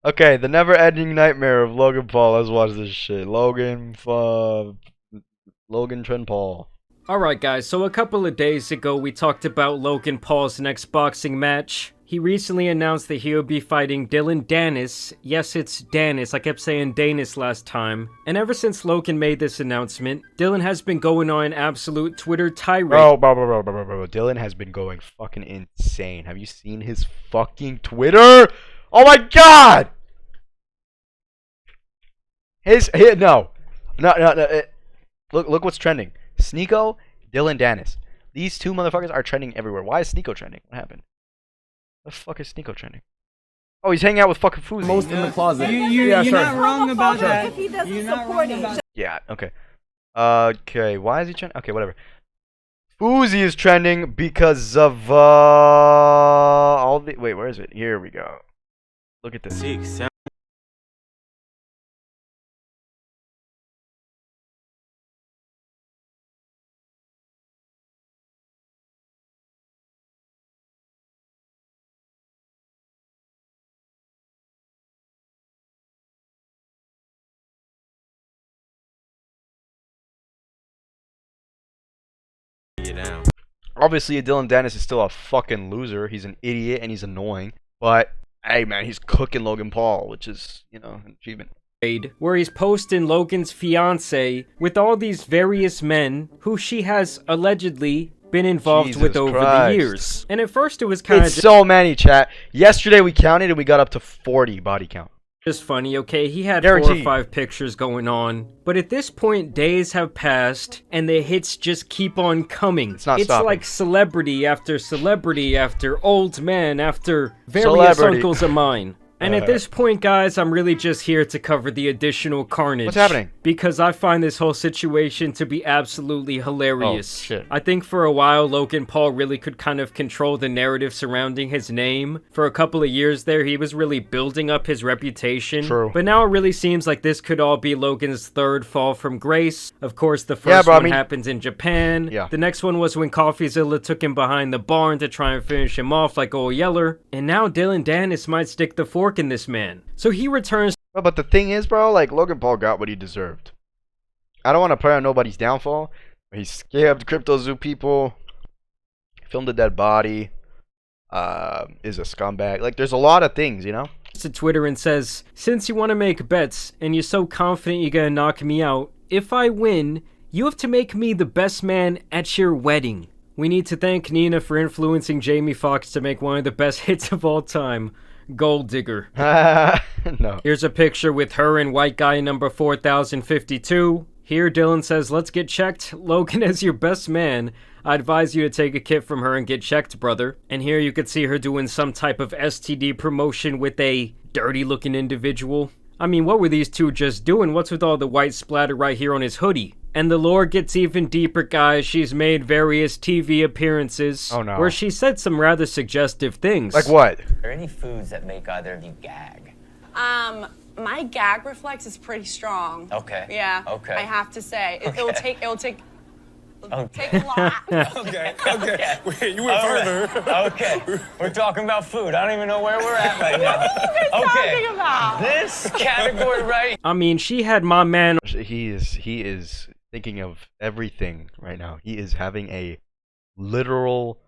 Okay, the never-ending nightmare of Logan Paul. Let's watch this shit. Logan Trent Paul. Alright guys, so a couple of days ago we talked about Logan Paul's next boxing match. He recently announced that he'll be fighting Dylan Danis. Yes, it's Danis. I kept saying Danis last time. And ever since Logan made this announcement, Dylan has been going on an absolute Twitter tirade. Bro. Dylan has been going fucking insane. Have you seen his fucking Twitter? Oh my god! No. Look what's trending. Sneeko, Dylan Danis. These two motherfuckers are trending everywhere. Why is Sneeko trending? What happened? The fuck is Sneeko trending? Oh, he's hanging out with fucking Fuzi. Most in the closet. You're not wrong about that. If he doesn't support it. Yeah, okay. Okay, why is he trending? Okay, whatever. Fuzi is trending because of all the wait, where is it? Here we go. Look at this. Obviously, Dylan Danis is still a fucking loser. He's an idiot and he's annoying. But hey, man, he's cooking Logan Paul, which is, you know, an achievement. Where he's posting Logan's fiance with all these various men who she has allegedly been involved with over the years. And at first it was kind of It's so many, chat. Yesterday we counted and we got up to 40 body count. just funny, okay? He had Guaranteed. 4 or 5 pictures going on. But at this point, days have passed, and the hits just keep on coming. It's not stopping. like celebrity after old man after various Celebrity. uncles of mine. And at this point, guys, I'm really just here to cover the additional carnage. What's happening? Because I find this whole situation to be absolutely hilarious. Oh, shit. I think for a while, Logan Paul really could kind of control the narrative surrounding his name. For a couple of years there, he was really building up his reputation. True. But now it really seems like this could all be Logan's third fall from grace. Of course, the first one happens in Japan. Yeah. The next one was when CoffeeZilla took him behind the barn to try and finish him off like Old Yeller. And now Dylan Danis might stick the fork in this man. So he returns. But the thing is, bro, like, Logan Paul got what he deserved. I don't want to pray on nobody's downfall, but he scabbed CryptoZoo people, filmed a dead body, is a scumbag. Like, there's a lot of things, you know? To Twitter and says, since you want to make bets and you're so confident you're gonna knock me out, if I win, you have to make me the best man at your wedding. We need to thank Nina for influencing Jamie Foxx to make one of the best hits of all time. Gold Digger. No. Here's a picture with her and white guy number 4052. Here Dylan says, let's get checked. Logan, as your best man, I advise you to take a kit from her and get checked, brother. And here you could see her doing some type of STD promotion with a dirty looking individual. I mean, what were these two just doing? What's with all the white splatter right here on his hoodie? And the lore gets even deeper, guys. She's made various TV appearances where she said some rather suggestive things. Like what? Are there any foods that make either of you gag? My gag reflex is pretty strong. Okay. Yeah. Okay. I have to say, it'll take a lot. Okay. Wait, you went further. Okay. We're talking about food. I don't even know where we're at right now. What are you talking about? This category right. I mean, she had my man He is thinking of everything right now. He is having a literal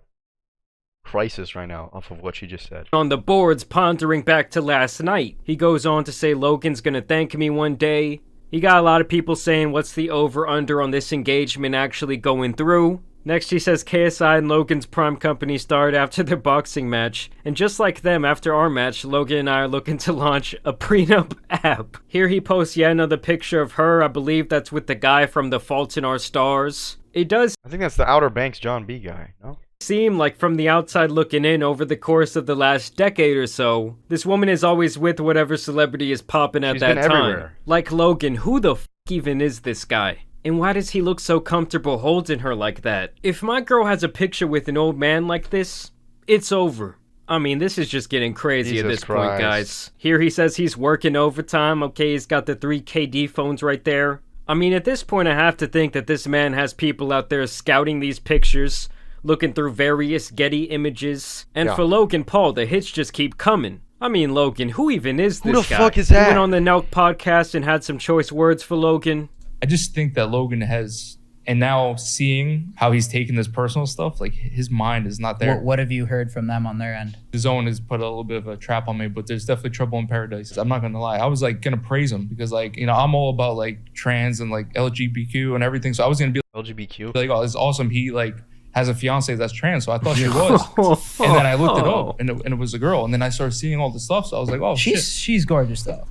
crisis right now off of what she just said. on the boards pondering back to last night. He goes on to say Logan's gonna thank me one day. He got a lot of people saying what's the over-under on this engagement actually going through. Next he says KSI and Logan's prime company started after their boxing match. And just like them, after our match, Logan and I are looking to launch a prenup app. Here he posts yet another picture of her. I believe that's with the guy from The Fault in Our Stars. It does I think that's the Outer Banks John B guy, no? seem like from the outside looking in over the course of the last decade or so, this woman is always with whatever celebrity is popping at She's that been time. everywhere. Like Logan, who the f even is this guy? And why does he look so comfortable holding her like that? If my girl has a picture with an old man like this, it's over. I mean, this is just getting crazy at Jesus this point, Christ. guys. Here he says he's working overtime. Okay, he's got the 3 KD phones right there. I mean, at this point, I have to think that this man has people out there scouting these pictures, looking through various Getty images. And Yeah. for Logan Paul, the hits just keep coming. I mean, Logan, who even is this Who the guy? fuck is You that? went on the Nelk podcast and had some choice words for Logan. I just think that Logan has, and now seeing how he's taking this personal stuff, like his mind is not there. What have you heard from them on their end? The zone has put a little bit of a trap on me, but there's definitely trouble in paradise. I'm not gonna lie. I was like gonna praise him because like, you know, I'm all about like trans and like LGBTQ and everything. So I was gonna be LGBTQ. like, oh, it's awesome. He like has a fiance that's trans. So I thought she was. And then I looked it up and it was a girl. And then I started seeing all the stuff. So I was like, oh, shit. She's gorgeous though.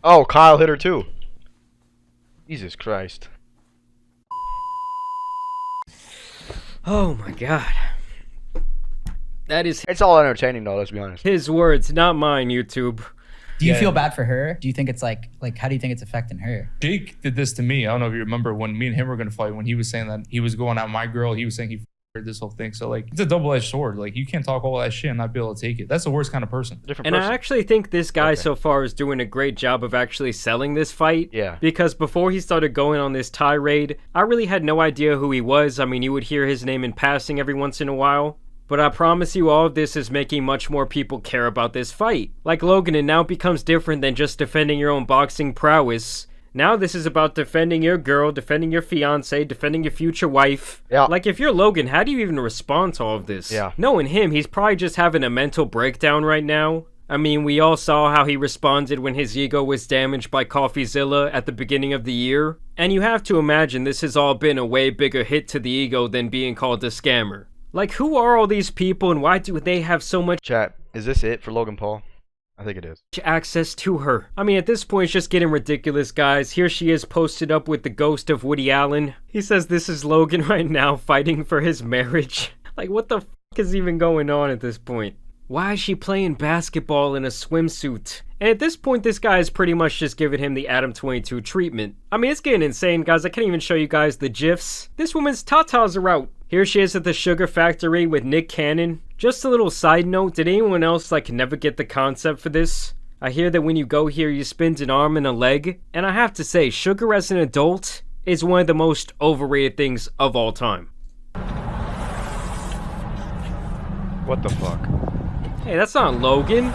Oh, Kyle hit her too. Jesus Christ. Oh my god. That is It's all entertaining though, let's be honest. his words, not mine, YouTube. Do you Yeah. feel bad for her? Do you think it's like how do you think it's affecting her? Jake did this to me. I don't know if you remember when me and him were gonna fight. When he was saying that he was going at my girl, he was saying he f***ed this whole thing. So like, it's a double-edged sword. Like you can't talk all that shit and not be able to take it. That's the worst kind of person. Different And person. I actually think this guy so far is doing a great job of actually selling this fight. Yeah. Because before he started going on this tirade, I really had no idea who he was. I mean, you would hear his name in passing every once in a while. But I promise you all of this is making much more people care about this fight. Like Logan, it now becomes different than just defending your own boxing prowess. Now this is about defending your girl, defending your fiance, defending your future wife. Yeah. Like if you're Logan, how do you even respond to all of this? Yeah. Knowing him, he's probably just having a mental breakdown right now. I mean, we all saw how he responded when his ego was damaged by CoffeeZilla at the beginning of the year. And you have to imagine this has all been a way bigger hit to the ego than being called a scammer. Like, who are all these people and why do they have so much Chat, is this it for Logan Paul? I think it is. access to her? I mean, at this point, it's just getting ridiculous, guys. Here she is posted up with the ghost of Woody Allen. He says this is Logan right now fighting for his marriage. Like, what the f*** is even going on at this point? Why is she playing basketball in a swimsuit? And at this point, this guy is pretty much just giving him the Adam 22 treatment. I mean, it's getting insane, guys. I can't even show you guys the GIFs. This woman's tatas are out. Here she is at the Sugar Factory with Nick Cannon. Just a little side note, did anyone else like never get the concept for this? I hear that when you go here, you spend an arm and a leg. And I have to say, Sugar as an adult is one of the most overrated things of all time. What the fuck? Hey, that's not Logan.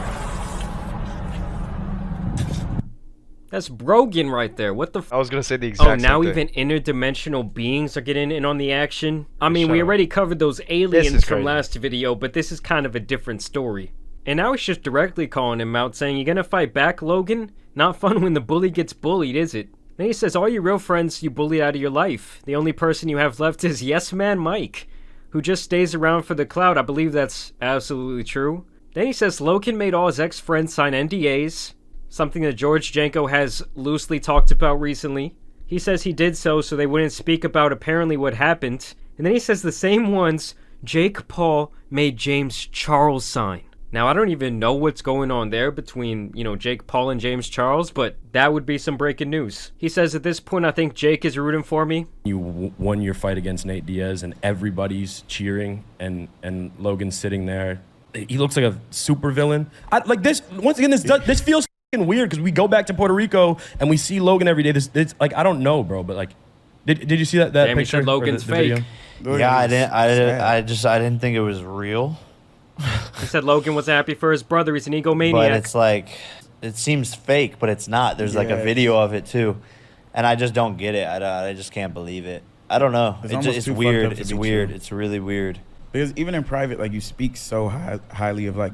That's Brogan right there. What the f- I was gonna say the exact Oh, same now thing. even interdimensional beings are getting in on the action? I mean, Shut we up. already covered those This aliens is from crazy. last video, but this is kind of a different story. And now he's just directly calling him out, saying, "You gonna fight back, Logan? Not fun when the bully gets bullied, is it?" Then he says, "All your real friends you bullied out of your life. The only person you have left is Yes Man Mike, who just stays around for the clout." I believe that's absolutely true. Then he says Logan made all his ex-friends sign NDAs, something that George Janko has loosely talked about recently. He says he did so they wouldn't speak about apparently what happened. And then he says the same ones Jake Paul made James Charles sign. Now, I don't even know what's going on there between, Jake Paul and James Charles, but that would be some breaking news. He says, "At this point, I think Jake is rooting for me." You won your fight against Nate Diaz, and everybody's cheering, and Logan's sitting there. He looks like a super villain. Like this. Once again, this feels fucking weird because we go back to Puerto Rico and we see Logan every day. This like I don't know, bro, but like, did you see that Damn, he picture? said Logan's or the video? fake. Yeah, I didn't think it was real. He said Logan wasn't happy for his brother. He's an But egomaniac. it's like, it seems fake, but it's not. There's like a video of it too, and I just don't get it. I just can't believe it. I don't know. It's almost It's too fucked weird. up to It's be weird. true. It's really weird. Because even in private, like you speak so highly of like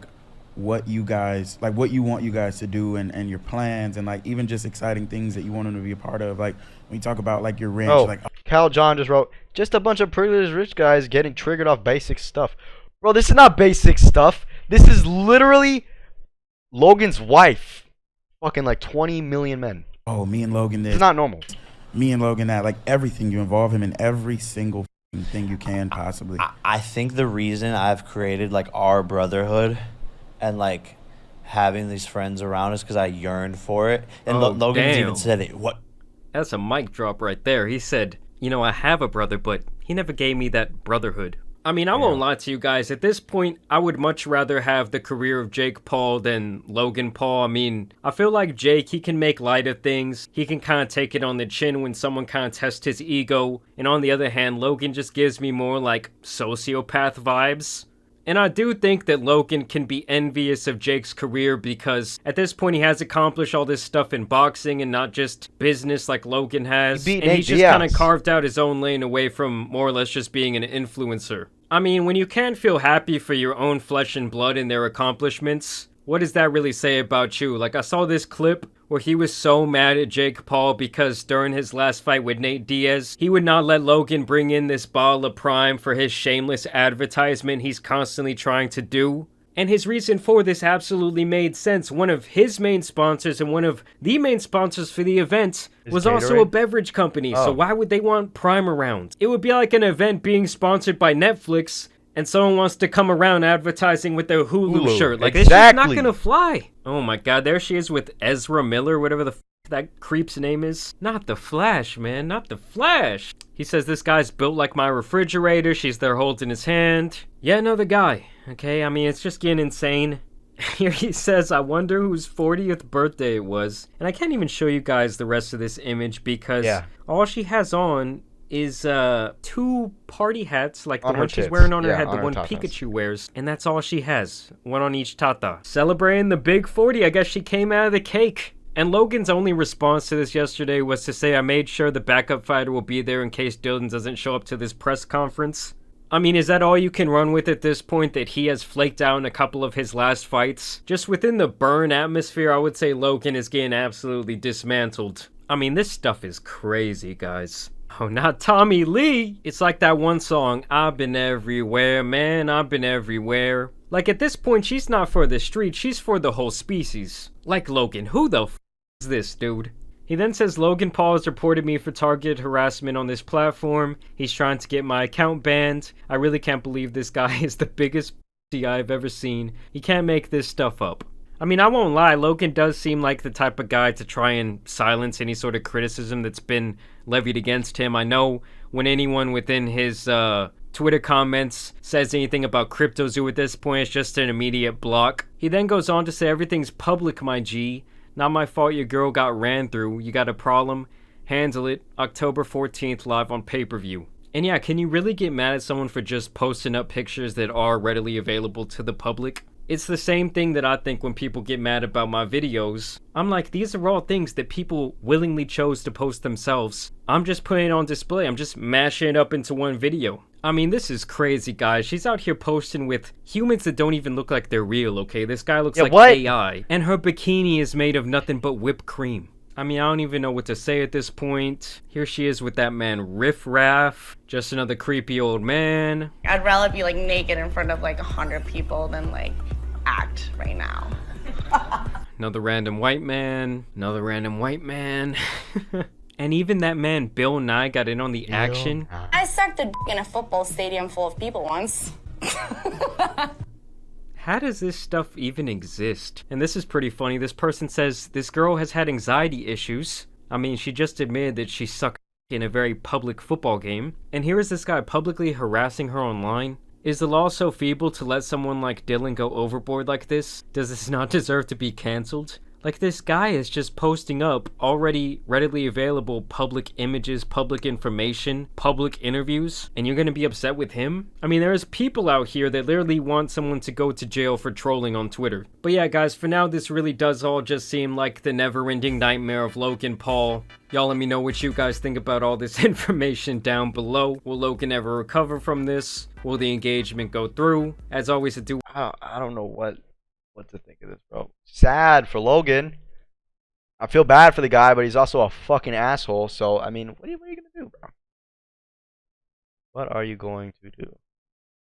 what you guys, like what you want you guys to do and your plans and like even just exciting things that you want them to be a part of. Like when you talk about like your ranch, Oh, like Cal John just wrote, "Just a bunch of privileged rich guys getting triggered off basic stuff." Bro, this is not basic stuff. This is literally Logan's wife. Fucking like 20 million men. oh, me and Logan this, It's not normal. me and Logan that, like everything. You involve him in every single thing you can possibly. I think the reason I've created like our brotherhood and like having these friends around is because I yearned for it. And Oh, Logan's damn. even said it. What? That's a mic drop right there. He said, I have a brother, but he never gave me that brotherhood. I mean, I won't lie to you guys. At this point, I would much rather have the career of Jake Paul than Logan Paul. I mean, I feel like Jake, he can make light of things. He can kind of take it on the chin when someone kind of tests his ego. And on the other hand, Logan just gives me more like sociopath vibes. And I do think that Logan can be envious of Jake's career because at this point he has accomplished all this stuff in boxing and not just business like Logan has. He beat And Nate he's just kind of Diaz. carved out his own lane away from more or less just being an influencer. I mean, when you can't feel happy for your own flesh and blood and their accomplishments, what does that really say about you? Like, I saw this clip where he was so mad at Jake Paul because during his last fight with Nate Diaz, he would not let Logan bring in this bottle of Prime for his shameless advertisement he's constantly trying to do. And his reason for this absolutely made sense. One of his main sponsors and one of the main sponsors for the event was also a Gatorade? beverage company, so Oh. why would they want Prime around? It would be like an event being sponsored by Netflix and someone wants to come around advertising with their Hulu shirt. Like, it's just not Exactly. gonna fly. Oh my god, there she is with Ezra Miller, whatever the that creep's name is. Not the Flash, man, not the Flash. He says this guy's built like my refrigerator. She's there holding his hand. Yeah, another guy. Okay, I mean, it's just getting insane. Here he says, I wonder whose 40th birthday it was. And I can't even show you guys the rest of this image because Yeah. all she has on is 2 party hats, like the On her one she's tits. wearing on her Yeah, head, on the her one tatas. Pikachu wears. And that's all she has. One on each tata. Celebrating the big 40. I guess she came out of the cake. And Logan's only response to this yesterday was to say, I made sure the backup fighter will be there in case Dylan doesn't show up to this press conference. I mean, is that all you can run with at this point, that he has flaked out in a couple of his last fights? Just within the burn atmosphere, I would say Logan is getting absolutely dismantled. I mean, this stuff is crazy, guys. Oh, not Tommy Lee! It's like that one song, I've been everywhere, man, I've been everywhere. Like, at this point, she's not for the street, she's for the whole species. Like Logan, who the f is this, dude? He then says Logan Paul has reported me for targeted harassment on this platform. He's trying to get my account banned. I really can't believe this guy is the biggest I've ever seen. He can't make this stuff up. I mean, I won't lie, Logan does seem like the type of guy to try and silence any sort of criticism that's been levied against him. I know when anyone within his Twitter comments says anything about CryptoZoo at this point, it's just an immediate block. He then goes on to say, everything's public, my G. Not my fault your girl got ran through. You got a problem? Handle it. October 14th, live on pay-per-view. And yeah, can you really get mad at someone for just posting up pictures that are readily available to the public? It's the same thing that I think when people get mad about my videos. I'm like, these are all things that people willingly chose to post themselves. I'm just putting it on display. I'm just mashing it up into one video. I mean, this is crazy, guys. She's out here posting with humans that don't even look like they're real, okay? This guy looks like what? AI. And her bikini is made of nothing but whipped cream. I mean, I don't even know what to say at this point. Here she is with that man Riff Raff. Just another creepy old man. I'd rather be like naked in front of like 100 people than like act right now. Another random white man. Another random white man. And even that man Bill Nye got in on the action. I sucked a in a football stadium full of people once. How does this stuff even exist? And this is pretty funny. This person says this girl has had anxiety issues. I mean, she just admitted that she sucked in a very public football game. And here is this guy publicly harassing her online. Is the law so feeble to let someone like Dylan go overboard like this? Does this not deserve to be canceled? Like, this guy is just posting up already readily available public images, public information, public interviews, and you're gonna be upset with him? I mean, there's people out here that literally want someone to go to jail for trolling on Twitter. But yeah, guys, for now, this really does all just seem like the never-ending nightmare of Logan Paul. Y'all let me know what you guys think about all this information down below. Will Logan ever recover from this? Will the engagement go through? As always, I don't know what to think of this, bro. Sad for Logan. I feel bad for the guy, but he's also a fucking asshole. So, I mean, what are you gonna do, bro? What are you going to do?